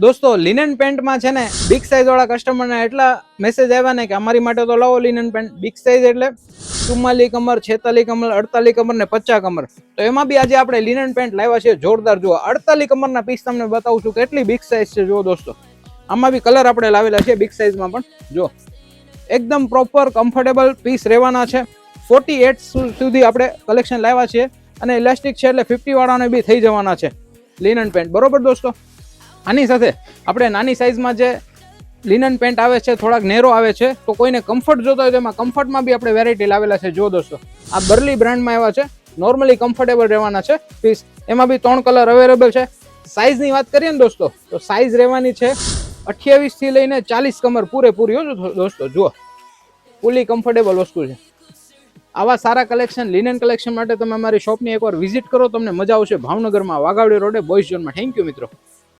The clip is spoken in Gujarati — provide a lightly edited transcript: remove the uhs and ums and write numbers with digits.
દોસ્તો લિનન પેન્ટમાં છે ને બિગ સાઇઝ વાળા કસ્ટમરને એટલા મેસેજ આવ્યા ને કે અમારી માટે તો લાવો લિનન પેન્ટ. બિગ સાઇઝ એટલે 44 કમર, 46 કમર, 48 કમર ને 50 કમર. તો એમાં બી આજે આપણે લિનન પેન્ટ લાવ્યા છે જોરદાર. જુઓ 48 કમરના પીસ તમને બતાવું છું કેટલી બિગ સાઇઝ છે. જુઓ દોસ્તો આમાં બી કલર આપણે લાવેલા છે બિગ સાઇઝમાં પણ. જો એકદમ પ્રોપર કમ્ફર્ટેબલ પીસ રહેવાના છે. 48 સુધી આપણે કલેક્શન લાવ્યા છીએ અને ઇલાસ્ટિક છે એટલે 50 વાળાને બી થઈ જવાના છે લિનન પેન્ટ. બરોબર દોસ્તો, આની સાથે આપણે નાની સાઇઝમાં જે લિનન પેન્ટ આવે છે થોડાક નેરો આવે છે, તો કોઈને કમ્ફર્ટ જોતો હોય તો એમાં કમ્ફર્ટમાં બી આપણે વેરાયટી લાવેલા છે. જો દોસ્તો આ બર્લી બ્રાન્ડમાં આવ્યા છે, નોર્મલી કમ્ફર્ટેબલ રહેવાના છે પીસ. એમાં બી 3 કલર અવેલેબલ છે. સાઇઝની વાત કરીએ ને દોસ્તો તો સાઇઝ રહેવાની છે 28 થી લઈને 40 કમર પૂરેપૂરી. દોસ્તો જુઓ ફૂલી કમ્ફર્ટેબલ વસ્તુ છે. આવા સારા કલેક્શન લિનન કલેક્શન માટે તમે અમારી શોપની એકવાર વિઝિટ કરો, તમને મજા આવશે. ભાવનગરમાં વાઘાવડી રોડે બોયઝ ઝોનમાં. થેન્ક યુ મિત્રો.